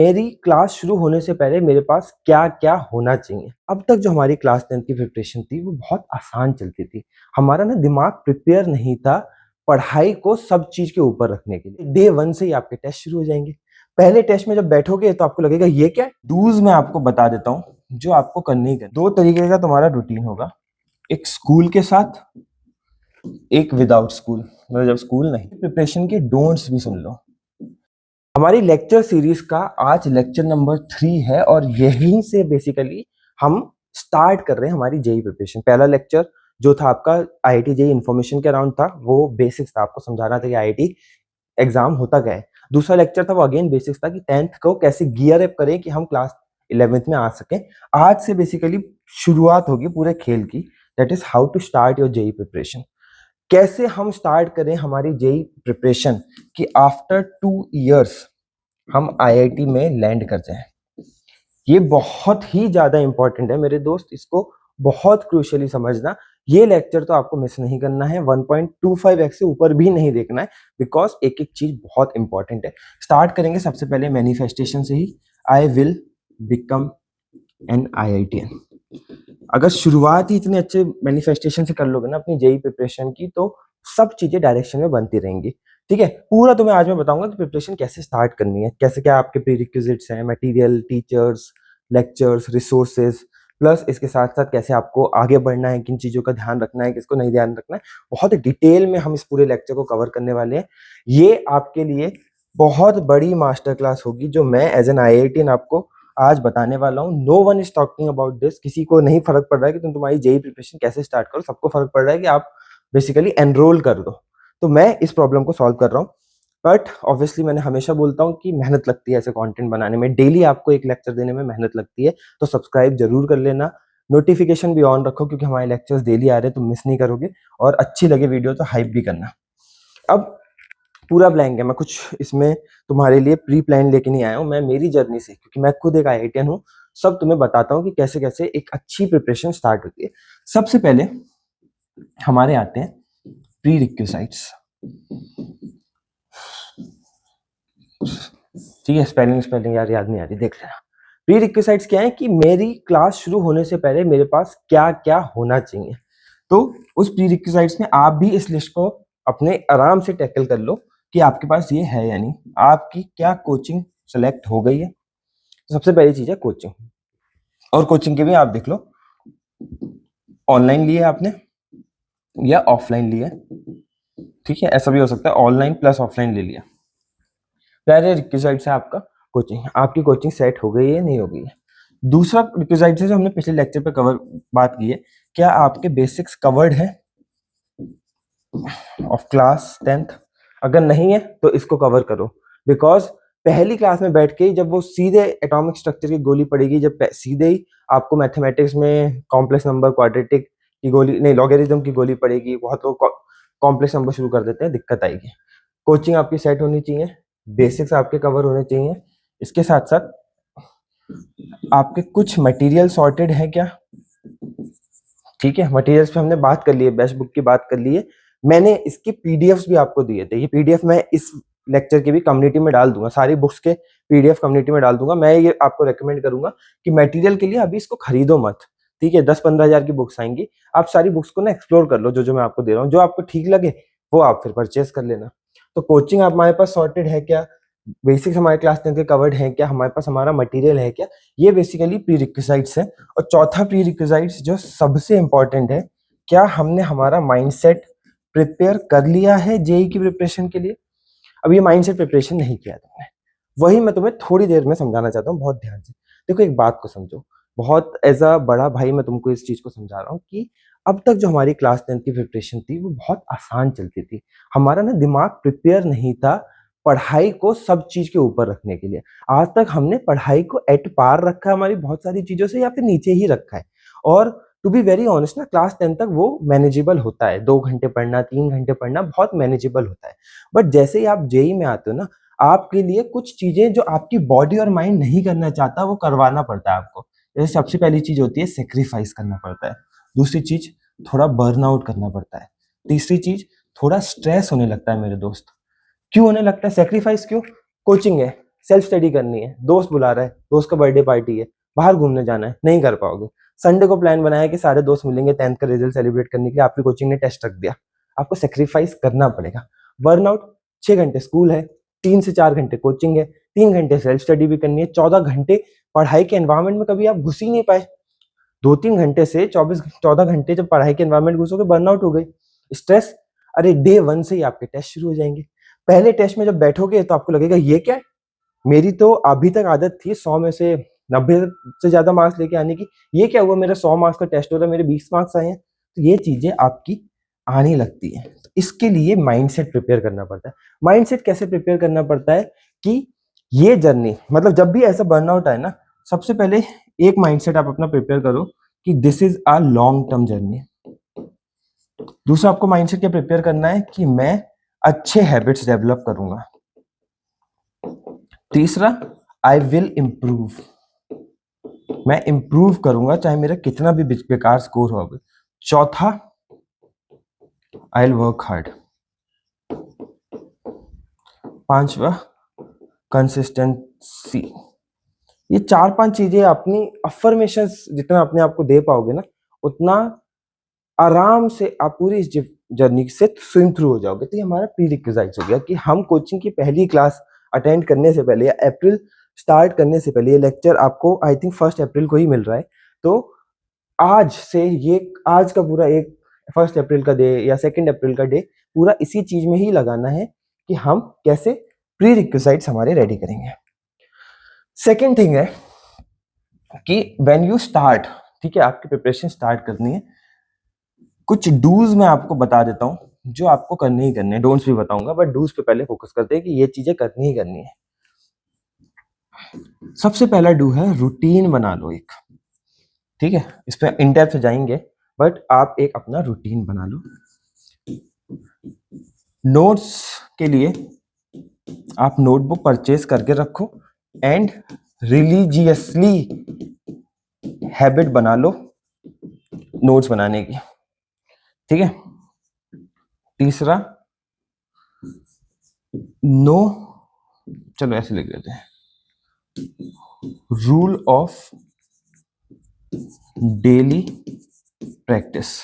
मेरी क्लास शुरू होने से पहले मेरे पास क्या-क्या होना चाहिए। अब तक जो हमारी क्लास 10th की प्रिपरेशन थी वो बहुत आसान चलती थी। हमारा ना दिमाग प्रिपेयर नहीं था पढ़ाई को सब चीज़ के ऊपर रखने के लिए। डे 1 से ही आपके टेस्ट शुरू हो जाएँगे। पहले टेस्ट में जब बैठोगे तो आपको लगेगा ये क्या है? डूज़ मैं आपको बता देता हूँ जो आपको करने ही करने। 2 तरीके का तुम्हारा रूटीन होगा। एक स्कूल के साथ, एक विदाउट स्कूल। मतलब जब स्कूल नहीं, प्रिपरेशन के डोंट्स भी सुन लो। हमारी लेक्चर सीरीज का आज लेक्चर नंबर 3 है और यहीं से बेसिकली हम स्टार्ट कर रहे हैं हमारी जेई प्रिपरेशन। पहला लेक्चर जो था आपका आईआईटी जेई इन्फॉर्मेशन के अराउंड था, वो बेसिक्स था, आपको समझाना था कि आईआईटी एग्जाम होता क्या है। दूसरा लेक्चर था वो अगेन बेसिक्स था कि 10th को कैसे गियर अप करें कि हम क्लास 11th में आ सकें। आज से बेसिकली शुरुआत होगी पूरे खेल की, that is how to start your JEE preparation. कैसे हम स्टार्ट करें हमारी जेई प्रिपरेशन कि आफ्टर 2 इयर्स हम आईआईटी में लैंड कर जाएं। ये बहुत ही ज्यादा इंपॉर्टेंट है मेरे दोस्त, इसको बहुत क्रूशियली समझना। ये लेक्चर तो आपको मिस नहीं करना है, 1.25x से ऊपर भी नहीं देखना है, बिकॉज एक एक चीज बहुत इंपॉर्टेंट है। स्टार्ट करेंगे सबसे पहले मैनिफेस्टेशन से ही। I will become an IITian। अगर शुरुआत ही इतने अच्छे मैनिफेस्टेशन से कर लोगे ना अपनी जेई प्रिपरेशन की, तो सब चीजें डायरेक्शन में बनती रहेंगी। ठीक है, पूरा तुम्हें आज मैं बताऊंगा कि प्रिपरेशन कैसे स्टार्ट करनी है, कैसे क्या आपके प्रीरिक्विजिट्स हैं, material, teachers, lectures, resources, plus इसके साथ साथ कैसे आपको आगे बढ़ना है, किन चीजों का ध्यान रखना है, किसको नहीं ध्यान रखना है। बहुत डिटेल में हम इस पूरे लेक्चर को कवर करने वाले हैं। ये आपके लिए बहुत बड़ी मास्टर क्लास होगी जो मैं एज एन IITian आपको आज बताने वाला हूँ। No one is talking about this. किसी को नहीं फर्क पड़ रहा है कि तुम्हारी जेई प्रिपरेशन कैसे स्टार्ट करो, सबको फर्क पड़ रहा है कि आप बेसिकली एनरोल कर दो। तो मैं इस प्रॉब्लम को सॉल्व कर रहा हूँ, बट ऑब्वियसली मैंने हमेशा बोलता हूँ कि मेहनत लगती है ऐसे कंटेंट बनाने में, डेली आपको एक लेक्चर देने में मेहनत लगती है। तो सब्सक्राइब जरूर कर लेना, नोटिफिकेशन भी ऑन रखो क्योंकि हमारे लेक्चर्स डेली आ रहे हैं, तुम मिस नहीं करोगे। और अच्छी लगे वीडियो तो हाइप भी करना। अब पूरा ब्लैंक है, मैं कुछ इसमें तुम्हारे लिए प्री प्लान लेके नहीं आया हूँ। मैं मेरी जर्नी से, क्योंकि मैं खुद एक IITian हूँ, सब तुम्हें बताता हूँ कि कैसे कैसे एक अच्छी प्रिपरेशन स्टार्ट होती है। सबसे पहले हमारे आते हैं प्री रिक्विजिट्स। ठीक है, स्पेलिंग यार याद नहीं आ रही, देख लेना। प्री रिक्विजिट्स क्या है कि मेरी क्लास शुरू होने से पहले मेरे पास क्या क्या होना चाहिए। तो उस प्री रिक्विजिट्स में आप भी इस लिस्ट को अपने आराम से टैकल कर लो कि आपके पास ये है या नहीं। आपकी क्या कोचिंग सेलेक्ट हो गई है? तो सबसे पहली चीज है कोचिंग, और कोचिंग के भी आप देख लो, ऑनलाइन लिए आपने या ऑफलाइन लिए। ठीक है, ऐसा भी हो सकता है ऑनलाइन प्लस ऑफलाइन ले लिया। पहले रिक्विजिट है आपका कोचिंग, आपकी कोचिंग सेट हो गई है नहीं हो गई है। दूसरा रिक्विजिट है जो हमने पिछले लेक्चर पे कवर बात की है, क्या आपके बेसिक्स कवर्ड है ऑफ क्लास 10th? अगर नहीं है तो इसको कवर करो, बिकॉज पहली क्लास में बैठ के ही जब वो सीधे एटॉमिक स्ट्रक्चर की गोली पड़ेगी, जब सीधे ही आपको मैथमेटिक्स में कॉम्प्लेक्स नंबर, क्वाड्रेटिक की गोली नहीं, लॉगरिथम की गोली पड़ेगी, बहुत लोग कॉम्प्लेक्स नंबर शुरू कर देते हैं, दिक्कत आएगी। कोचिंग आपकी सेट होनी चाहिए, बेसिक्स आपके कवर होने चाहिए। इसके साथ साथ आपके कुछ मटेरियल सॉर्टेड है क्या? ठीक है, मटेरियल्स पे हमने बात कर ली है, बेस्ट बुक की बात कर ली है। मैंने इसके पीडीएफ्स भी आपको दिए थे, ये पीडीएफ मैं इस लेक्चर की भी कम्युनिटी में डाल दूंगा, सारी बुक्स के पीडीएफ कम्युनिटी में डाल दूंगा। मैं ये आपको रेकमेंड करूंगा कि मटेरियल के लिए अभी इसको खरीदो मत। ठीक है, 10-15 हजार की बुक्स आएंगी, आप सारी बुक्स को ना एक्सप्लोर कर लो, जो जो मैं आपको दे रहा हूँ, जो आपको ठीक लगे वो आप फिर परचेज कर लेना। तो कोचिंग हमारे पास सॉर्टेड है क्या, बेसिक्स हमारे क्लास 10 के कवर्ड है क्या, हमारे पास हमारा मटेरियल है क्या, ये बेसिकली प्री रिक्विजिट्स है। और चौथा प्री रिक्विजिट्स जो सबसे इंपॉर्टेंट है, क्या हमने हमारा माइंडसेट प्रिपेयर कर लिया है जेई की प्रिपरेशन के लिए? अब ये माइंडसेट प्रिपरेशन नहीं किया तुमने, वही मैं तुम्हें थोड़ी देर में समझाना चाहता हूँ, बहुत ध्यान से देखो, एक बात को समझो, बहुत एज अ बड़ा भाई मैं तुमको इस चीज को समझा रहा हूँ कि अब तक जो हमारी क्लास 10 की प्रिपरेशन थी वो बहुत आसान चलती थी। हमारा ना दिमाग प्रिपेयर नहीं था पढ़ाई को सब चीज के ऊपर रखने के लिए। आज तक हमने पढ़ाई को एट पार रखा है हमारी बहुत सारी चीजों से, या फिर नीचे ही रखा है। और टू बी वेरी ऑनेस्ट ना, क्लास 10 तक वो मैनेजेबल होता है, 2 घंटे पढ़ना, 3 घंटे पढ़ना बहुत मैनेजेबल होता है। बट जैसे ही आप जेई में आते हो ना, आपके लिए कुछ चीजें जो आपकी बॉडी और माइंड नहीं करना चाहता वो करवाना पड़ता है आपको। जैसे सबसे पहली चीज होती है सेक्रीफाइस करना पड़ता है, दूसरी चीज थोड़ा बर्न आउट करना पड़ता है, तीसरी चीज थोड़ा स्ट्रेस होने लगता है मेरे दोस्त। क्यों होने लगता है सेक्रीफाइस? क्यों? कोचिंग है, सेल्फ स्टडी करनी है, दोस्त बुला रहा है, दोस्त का बर्थडे पार्टी है, बाहर घूमने जाना है, नहीं कर पाओगे। संडे को प्लान बनाया कि सारे दोस्त मिलेंगे 10th का रिजल्ट सेलिब्रेट करने के लिए, आपकी कोचिंग ने टेस्ट रख दिया, आपको सेक्रीफाइस करना पड़ेगा। बर्नआउट, 6 घंटे स्कूल है, 3 से 4 घंटे कोचिंग है, 3 घंटे सेल्फ स्टडी भी करनी है, 14 घंटे पढ़ाई के एनवायरमेंट में कभी आप घुस ही नहीं पाए। 2-3 घंटे से 14 घंटे जब पढ़ाई के एनवायरमेंट घुसोगे, बर्नआउट हो गई, स्ट्रेस। अरे डे 1 से ही आपके टेस्ट शुरू हो जाएंगे। पहले टेस्ट में जब बैठोगे तो आपको लगेगा ये क्या है, मेरी तो अभी तक आदत थी 100 में से 90 से ज्यादा मार्क्स लेके आने की, ये क्या हुआ, मेरा 100 मार्क्स का टेस्ट हो रहा है, मेरे 20 मार्क्स आए हैं। तो ये चीजें आपकी आने लगती है। तो इसके लिए माइंडसेट प्रिपेयर करना पड़ता है। माइंडसेट कैसे प्रिपेयर करना पड़ता है कि ये जर्नी, मतलब जब भी ऐसा बर्नआउट आए ना, सबसे पहले एक माइंडसेट आप अपना प्रिपेयर करो कि this is a long term journey. दूसरा आपको माइंडसेट क्या प्रिपेयर करना है कि मैं अच्छे हैबिट्स डेवलप करूंगा। तीसरा, आई विल इम्प्रूव, मैं इम्प्रूव करूंगा चाहे मेरा कितना भी बेकार स्कोर हो। चौथा, आई विल वर्क हार्ड। पांचवा, कंसिस्टेंसी। ये 4-5 चीजें अपनी अफर्मेशंस जितना अपने आप को दे पाओगे ना, उतना आराम से आप पूरी इस जर्नी से स्विम थ्रू हो जाओगे। तो ये हमारा प्री रिक्विजिट्स हो गया कि हम कोचिंग की पहली क्लास अटेंड करने से पहले या अप्रैल स्टार्ट करने से पहले, ये लेक्चर आपको आई थिंक 1 अप्रैल को ही मिल रहा है, तो आज से ये आज का पूरा एक 1 अप्रैल का डे या 2 अप्रैल का डे पूरा इसी चीज में ही लगाना है कि हम कैसे प्री रिक्विजिट्स हमारे रेडी करेंगे। सेकेंड थिंग है कि व्हेन यू स्टार्ट, ठीक है, आपकी प्रिपरेशन स्टार्ट करनी है, कुछ डूज मैं आपको बता देता हूं जो आपको करने ही करने हैं, डोंट्स भी बताऊंगा, बट डूज पे पहले फोकस करते हैं कि ये चीजें करनी ही करनी है। सबसे पहला डू है रूटीन बना लो एक, ठीक है, इस पे इन डेप्थ जाएंगे, बट आप एक अपना रूटीन बना लो। नोट्स के लिए आप नोटबुक परचेज करके रखो एंड रिलीजियसली हैबिट बना लो नोट्स बनाने की, ठीक है। तीसरा, नो, चलो ऐसे लिख देते हैं, रूल ऑफ डेली प्रैक्टिस।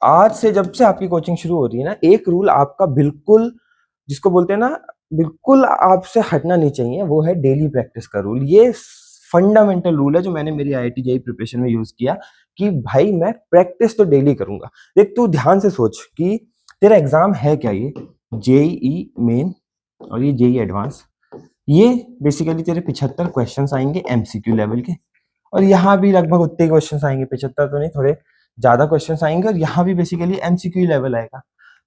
आज से जब से आपकी कोचिंग शुरू हो रही है ना, एक रूल आपका बिल्कुल, जिसको बोलते हैं ना, बिल्कुल आपसे हटना नहीं चाहिए, वो है डेली प्रैक्टिस का रूल। ये फंडामेंटल रूल है जो मैंने मेरी IIT JEE प्रिपरेशन में यूज किया कि भाई मैं प्रैक्टिस तो डेली करूंगा। देख तू ध्यान से सोच कि तेरा एग्जाम है क्या, ये JEE मेन और ये JEE एडवांस, ये बेसिकली तेरे 75 क्वेश्चंस आएंगे MCQ लेवल के, और यहाँ भी लगभग उतने क्वेश्चंस आएंगे, 75 तो नहीं, थोड़े ज्यादा क्वेश्चंस आएंगे, और यहाँ भी बेसिकली MCQ लेवल आएगा।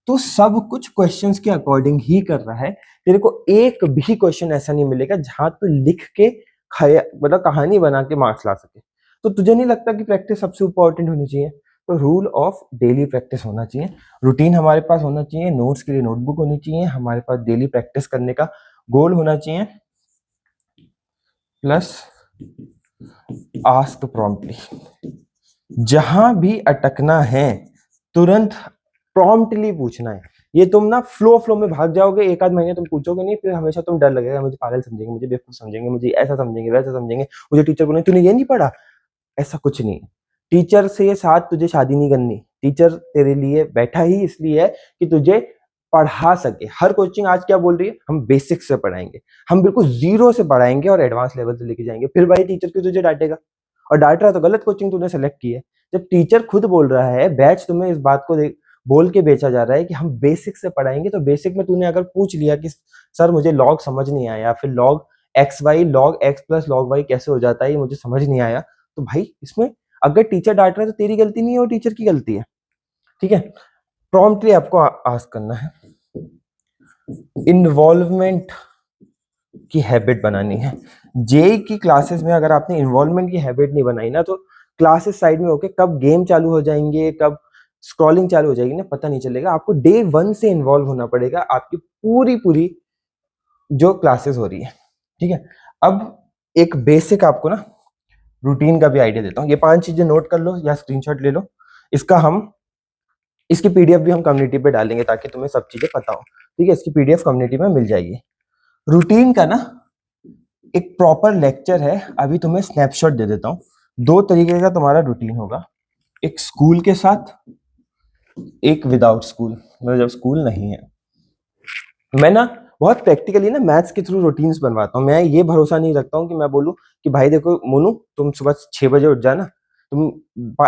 तो सब कुछ क्वेश्चंस के अकॉर्डिंग ही कर रहा है। तेरे को एक भी क्वेश्चन ऐसा नहीं मिलेगा जहां तू लिख के मतलब कहानी बना के मार्क्स ला सके। तो तुझे नहीं लगता कि प्रैक्टिस सबसे इंपॉर्टेंट होनी चाहिए? तो रूल ऑफ डेली प्रैक्टिस होना चाहिए, रूटीन हमारे पास होना चाहिए, नोट्स के लिए नोटबुक होनी चाहिए, हमारे पास डेली प्रैक्टिस करने का गोल होना चाहिए, प्लस आस्क प्रॉम्प्टली। जहां भी अटकना है तुरंत प्रॉम्प्टली पूछना है। ये तुम ना फ्लो में भाग जाओगे, एक आध महीने तुम पूछोगे नहीं, फिर हमेशा तुम डर लगेगा, मुझे पागल समझेंगे, मुझे बेवकूफ समझेंगे, मुझे ऐसा समझेंगे, वैसा समझेंगे, मुझे टीचर को नहीं, तूने ये नहीं पढ़ा। ऐसा कुछ नहीं, टीचर से साथ तुझे शादी नहीं करनी, टीचर तेरे लिए बैठा ही इसलिए है कि तुझे पढ़ा सके। हर कोचिंग आज क्या बोल रही है, हम बेसिक से पढ़ाएंगे, हम बिल्कुल जीरो से पढ़ाएंगे और एडवांस लेवल से लेके जाएंगे। फिर भाई टीचर क्यों तुझे डांटेगा, और डांट रहा तो गलत कोचिंग तूने सेलेक्ट की है। जब टीचर खुद बोल रहा है, बैच तुम्हें इस बात को बोल के बेचा जा रहा है कि हम बेसिक से पढ़ाएंगे, तो बेसिक में तूने अगर पूछ लिया कि सर मुझे लॉग समझ नहीं आया, फिर log XY log X plus log Y कैसे हो जाता है ये मुझे समझ नहीं आया, तो भाई इसमें अगर टीचर डांट रहा है तो तेरी गलती नहीं है, वो टीचर की गलती है, ठीक है। प्रॉम्प्टली आपको आस्क करना है। इन्वॉल्वमेंट की हैबिट बनानी है। जेई की क्लासेस में अगर आपने इन्वॉल्वमेंट की हैबिट नहीं बनाई ना, तो क्लासेस साइड में होके कब गेम चालू हो जाएंगे, कब स्क्रॉलिंग चालू हो जाएगी ना, पता नहीं चलेगा। आपको डे 1 से इन्वॉल्व होना पड़ेगा आपकी पूरी जो क्लासेस हो रही है, ठीक है। अब एक बेसिक आपको ना रूटीन का भी आइडिया देता हूँ। ये 5 चीजें नोट कर लो या स्क्रीनशॉट ले लो, इसकी PDF भी हम कम्युनिटी पे डालेंगे ताकि तुम्हें सब चीजें पता हो, ठीक है। इसकी PDF कम्युनिटी में मिल जाएगी। रूटीन का ना एक प्रॉपर लेक्चर है, अभी तुम्हें स्नैपशॉट दे देता हूँ। 2 तरीके का तुम्हारा रूटीन होगा, एक स्कूल के साथ, एक विदाउट स्कूल, मतलब जब स्कूल नहीं है। मैं ना बहुत प्रैक्टिकली ना मैथ्स के थ्रू रूटीन्स बनवाता हूँ। मैं ये भरोसा नहीं रखता हूँ कि मैं बोलूँ कि भाई देखो मोनू, तुम सुबह 6 बजे उठ जाना, तुम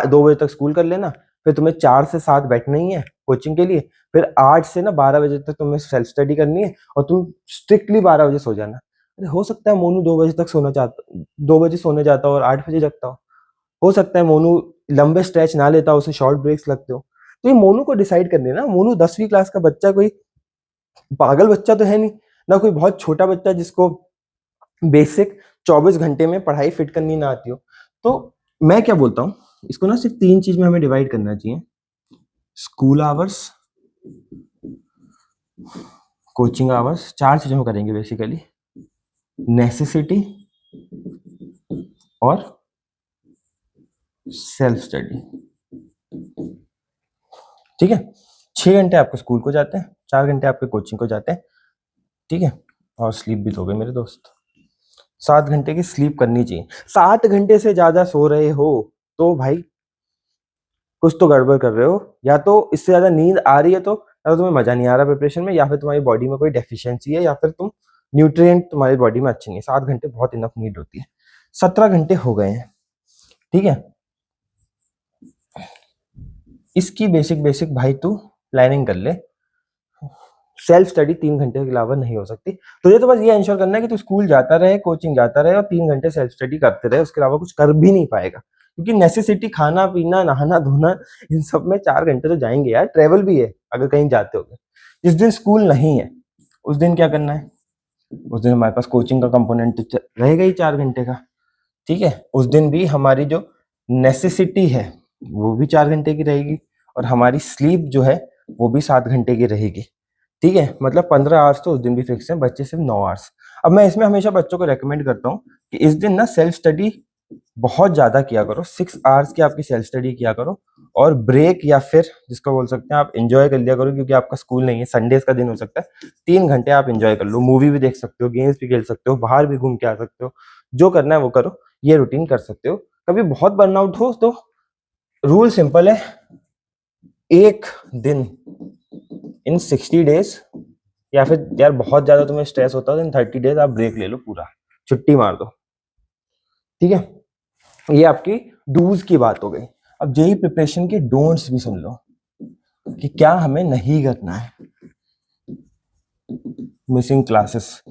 2 बजे तक स्कूल कर लेना, फिर तुम्हें 4 से 7 बैठना ही है कोचिंग के लिए, फिर 8 से ना 12 बजे तक तुम्हें सेल्फ स्टडी करनी है और तुम स्ट्रिक्टली 12 बजे सो जाना। अरे हो सकता है मोनू 2 बजे तक सोना चाहता, 2 बजे सोने जाता हो और 8 बजे जगता हो सकता है मोनू लंबे स्ट्रेच ना लेता हो, उसे शॉर्ट ब्रेक्स लगते हो। तो ये मोनू को डिसाइड करने ना, मोनू 10वीं क्लास का बच्चा कोई पागल बच्चा तो है नहीं, ना कोई बहुत छोटा बच्चा जिसको बेसिक 24 घंटे में पढ़ाई फिट करनी ना आती हो। तो मैं क्या बोलता हूँ, इसको ना सिर्फ 3 चीज में हमें डिवाइड करना चाहिए, स्कूल आवर्स, कोचिंग आवर्स, 4 चीजों में करेंगे बेसिकली, नेसेसिटी और सेल्फ स्टडी। ठीक है, 6 घंटे आपके स्कूल को जाते हैं, 4 घंटे आपके कोचिंग को जाते हैं, ठीक है, और स्लीप भी दोगे मेरे दोस्त। 7 घंटे की स्लीप करनी चाहिए। 7 घंटे से ज्यादा सो रहे हो तो भाई कुछ तो गड़बड़ कर रहे हो, या तो इससे ज्यादा नींद आ रही है, तो या तो तुम्हें मजा नहीं आ रहा प्रिपरेशन में, या फिर तुम्हारी बॉडी में कोई डेफिशिएंसी है, या फिर तुम न्यूट्रिएंट तुम्हारी बॉडी में अच्छे नहीं है। 7 घंटे बहुत इनफ नीड होती है। 17 घंटे हो गए हैं, ठीक है, इसकी बेसिक बेसिक भाई तू प्लानिंग कर ले। सेल्फ स्टडी 3 घंटे के अलावा नहीं हो सकती। तुझे तो बस ये इंश्योर करना है कि तू स्कूल जाता रहे, कोचिंग जाता रहे और 3 घंटे सेल्फ स्टडी करते रहे, उसके अलावा कुछ कर भी नहीं पाएगा, क्योंकि नेसेसिटी खाना पीना नहाना धोना इन सब में 4 घंटे तो जाएंगे यार। ट्रेवल भी है अगर कहीं जाते हो। जिस दिन स्कूल नहीं है उस दिन क्या करना है, उस दिन हमारे पास कोचिंग का कंपोनेंट तो रहेगा ही 4 घंटे का, ठीक है। उस दिन भी हमारी जो नेसेसिटी है वो भी 4 घंटे की रहेगी, और हमारी स्लीप जो है वो भी 7 घंटे की रहेगी, ठीक है। मतलब 15 आवर्स तो उस दिन भी फिक्स है, बच्चे सिर्फ 9 आवर्स। अब मैं इसमें हमेशा बच्चों को रेकमेंड करता हूँ कि इस दिन ना सेल्फ स्टडी बहुत ज्यादा किया करो, 6 आवर्स की आपकी सेल्फ स्टडी किया करो, और ब्रेक या फिर जिसको बोल सकते हैं आप एंजॉय कर लिया करो, क्योंकि आपका स्कूल नहीं है, संडेज का दिन हो सकता है, 3 घंटे आप एंजॉय कर लो, मूवी भी देख सकते हो, गेम्स भी खेल सकते हो, बाहर भी घूम के आ सकते हो, जो करना है वो करो, ये रूटीन कर सकते हो। कभी बहुत बर्नआउट हो तो रूल सिंपल है, एक दिन इन 60 डेज, या फिर यार बहुत ज्यादा तुम्हें स्ट्रेस होता है तो इन 30 डेज आप ब्रेक ले लो, पूरा छुट्टी मार दो, ठीक है। ये आपकी डूज की बात हो गई। अब जेई प्रिपरेशन के डोंट्स भी सुन लो कि क्या हमें नहीं करना है। मिसिंग क्लासेस,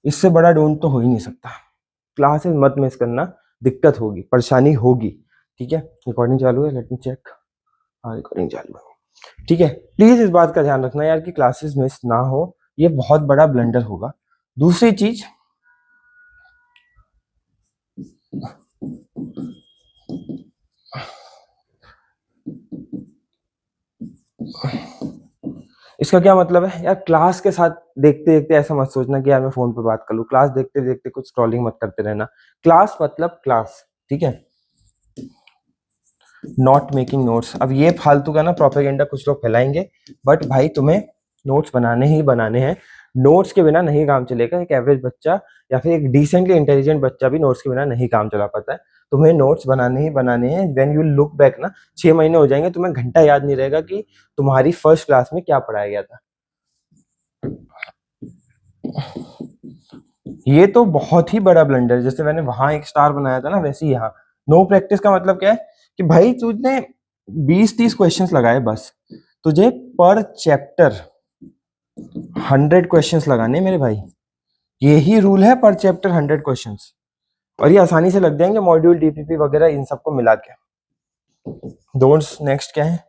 इससे बड़ा डोंट तो हो ही नहीं सकता। क्लासेस मत मिस करना, दिक्कत होगी, परेशानी होगी, ठीक है। रिकॉर्डिंग चालू है, लेट मी चेक। हाँ रिकॉर्डिंग चालू है, ठीक है। प्लीज इस बात का ध्यान रखना यार कि क्लासेस मिस ना हो, ये बहुत बड़ा ब्लंडर होगा। दूसरी चीज, इसका क्या मतलब है यार, क्लास के साथ देखते देखते ऐसा मत सोचना कि यार मैं फोन पे बात कर लूं, क्लास देखते देखते कुछ स्क्रॉलिंग मत करते रहना। क्लास मतलब क्लास, ठीक है। नॉट मेकिंग नोट्स, अब ये फालतू का ना प्रोपेगेंडा कुछ लोग फैलाएंगे, बट भाई तुम्हें नोट्स बनाने ही बनाने हैं। नोट्स के बिना नहीं काम चलेगा। एक एवरेज बच्चा या फिर एक डिसेंटली इंटेलिजेंट बच्चा भी नोट्स के बिना नहीं काम चला पाता है। तुम्हें नोट्स बनाने ही बनाने हैं। व्हेन यू लुक बैक ना, 6 महीने हो जाएंगे, तुम्हें घंटा याद नहीं रहेगा कि तुम्हारी फर्स्ट क्लास में क्या पढ़ाया गया था। ये तो बहुत ही बड़ा ब्लंडर, जैसे मैंने वहां एक स्टार बनाया था ना, वैसे ही यहाँ नो प्रैक्टिस का मतलब क्या है कि भाई तुझने 20-30 क्वेश्चंस लगाए बस, तुझे पर चैप्टर 100 क्वेश्चंस लगाने मेरे भाई। यही रूल है, पर चैप्टर 100 क्वेश्चंस, और ये आसानी से लग जाएंगे मॉड्यूल डीपीपी वगैरह इन सबको मिला के। डोंट्स नेक्स्ट क्या है,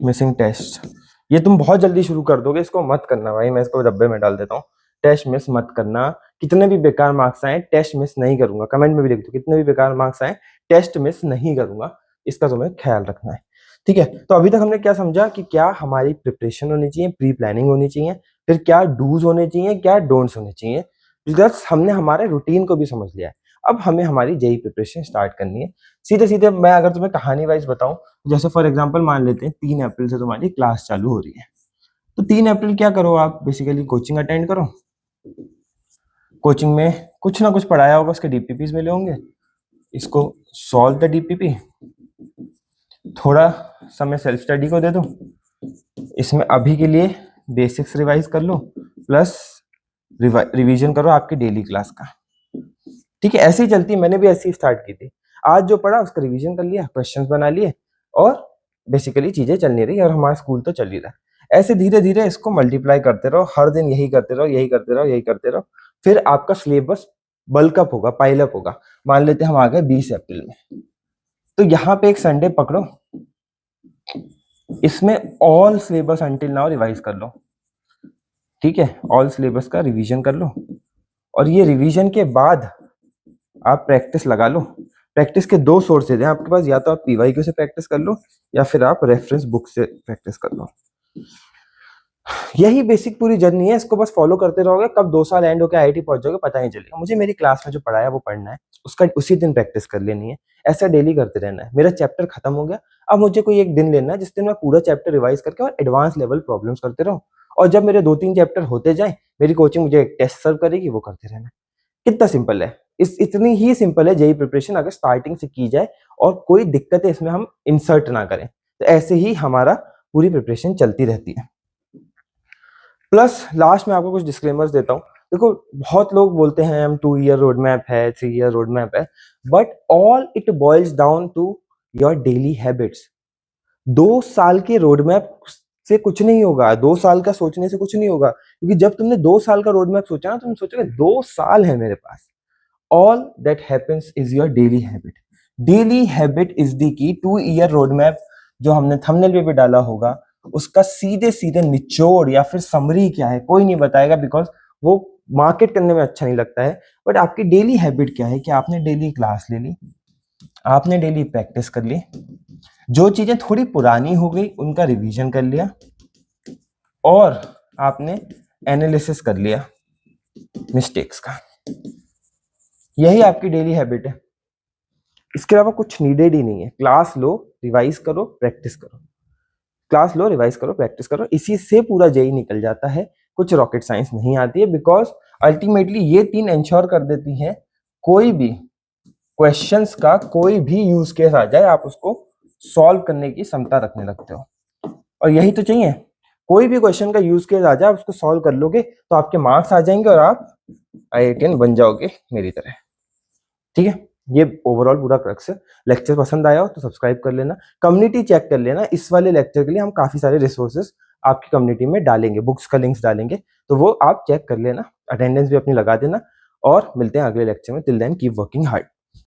मिसिंग टेस्ट। ये तुम बहुत जल्दी शुरू कर दोगे, इसको मत करना भाई, मैं इसको डब्बे में डाल देता हूँ। टेस्ट मिस मत करना, कितने भी बेकार मार्क्स आए टेस्ट मिस नहीं करूंगा। कमेंट में भी लिख दो, कितने भी बेकार मार्क्स आए टेस्ट मिस नहीं करूंगा, इसका तुम्हें ख्याल रखना है, ठीक है। तो अभी तक हमने क्या समझा कि क्या हमारी प्रिपरेशन होनी चाहिए, प्री प्लानिंग होनी चाहिए, फिर क्या डूज होने चाहिए, क्या डोंट्स होने चाहिए, प्लस हमने हमारे रूटीन को भी समझ लिया है। अब हमें हमारी जेई प्रिपरेशन स्टार्ट करनी है। सीधे सीधे मैं अगर तुम्हें कहानी वाइज बताऊं, जैसे फॉर एग्जांपल मान लेते हैं 3 अप्रैल से तुम्हारी क्लास चालू हो रही है, तो 3 अप्रैल क्या करो, आप बेसिकली कोचिंग अटेंड करो। कोचिंग में कुछ ना कुछ पढ़ाया होगा, उसके डीपीपीज मिले होंगे, इसको सॉल्व द डीपीपी, थोड़ा समय सेल्फ स्टडी को दे दो, इसमें अभी के लिए बेसिक्स रिवाइज कर लो प्लस रिवीजन करो आपकी डेली क्लास का। ठीक है, ऐसे ही चलती, मैंने भी ऐसे ही स्टार्ट की थी। आज जो पढ़ा उसका रिवीजन कर लिया, क्वेश्चंस बना लिए और बेसिकली चीजें चल नहीं रही और हमारा स्कूल तो चल ही रहा है। ऐसे धीरे धीरे इसको मल्टीप्लाई करते रहो, हर दिन यही करते रहो, यही करते रहो, यही करते रहो, फिर आपका सिलेबस बल्कअप होगा, पाइलअप होगा। मान लेते हैं हम आ गए 20 अप्रैल में, तो यहाँ पे एक संडे पकड़ो, इसमें all syllabus until now revise कर लो। ठीक है, ऑल सिलेबस का रिवीजन कर लो और ये रिवीजन के बाद आप प्रैक्टिस लगा लो। प्रैक्टिस के दो सोर्सेज हैं आपके पास, या तो आप पीवाईक्यू से प्रैक्टिस कर लो या फिर आप रेफरेंस बुक से प्रैक्टिस कर लो। यही बेसिक पूरी जर्नी है, इसको बस फॉलो करते रहोगे, कब 2 साल एंड होकर आईआईटी पहुंच जाओगे पता नहीं चलेगा। मुझे मेरी क्लास में जो पढ़ाया वो पढ़ना है, उसका उसी दिन प्रैक्टिस कर लेनी है, ऐसा डेली करते रहना है। मेरा चैप्टर खत्म हो गया, अब मुझे कोई एक दिन लेना है जिस दिन मैं पूरा चैप्टर रिवाइज करके और एडवांस लेवल प्रॉब्लम्स करते रहूं, और जब मेरे 2-3 चैप्टर होते जाए, मेरी कोचिंग मुझे एक टेस्ट सर्व करेगी, वो करते रहना है। कितना सिंपल है, इतनी ही सिंपल है जेईई प्रिपरेशन, अगर स्टार्टिंग से की जाए और कोई दिक्कतें इसमें हम इंसर्ट ना करें, तो ऐसे ही हमारा पूरी प्रिपरेशन चलती रहती है। प्लस लास्ट में आपको कुछ डिस्क्लेमर्स देता हूँ। देखो, बहुत लोग बोलते हैं हम 2 ईयर रोड मैप है, 3 ईयर रोड मैप है, but all it boils down to your daily habits. 2 साल के रोड मैप से कुछ नहीं होगा, 2 साल का सोचने से कुछ नहीं होगा, क्योंकि जब तुमने 2 साल का रोड मैप सोचा ना, तुम सोचोगे 2 साल है मेरे पास। All that happens is your daily habit. Daily habit is the key. 2 year road map जो हमने थंबनेल पे भी डाला होगा, उसका सीधे सीधे निचोड़ या फिर समरी क्या है कोई नहीं बताएगा, बिकॉज वो मार्केट करने में अच्छा नहीं लगता है। बट आपकी डेली हैबिट क्या है कि आपने डेली क्लास ले ली, आपने डेली प्रैक्टिस कर ली, जो चीजें थोड़ी पुरानी हो गई उनका रिवीजन कर लिया और आपने एनालिसिस कर लिया मिस्टेक्स का। यही आपकी डेली हैबिट है, इसके अलावा कुछ नीडेड ही नहीं है। क्लास लो, रिवाइज करो, प्रैक्टिस करो, क्लास लो, रिवाइज करो, प्रैक्टिस करो, इसी से पूरा जेईई निकल जाता है। कुछ रॉकेट साइंस नहीं आती है, बिकॉज अल्टीमेटली ये 3 इंश्योर कर देती हैं कोई भी क्वेश्चंस का कोई भी यूज केस आ जाए, आप उसको सॉल्व करने की क्षमता रखने लगते हो। और यही तो चाहिए, कोई भी क्वेश्चन का यूज केस आ जाए, आप उसको सॉल्व कर लोगे तो आपके मार्क्स आ जाएंगे और आप IITian बन जाओगे मेरी तरह। ठीक है, ये ओवरऑल पूरा क्रक्स है। लेक्चर पसंद आया हो तो सब्सक्राइब कर लेना, कम्युनिटी चेक कर लेना। इस वाले लेक्चर के लिए हम काफी सारे रिसोर्सेज आपकी कम्युनिटी में डालेंगे, बुक्स का लिंक्स डालेंगे, तो वो आप चेक कर लेना, अटेंडेंस भी अपनी लगा देना, और मिलते हैं अगले लेक्चर में। Till then keep working hard.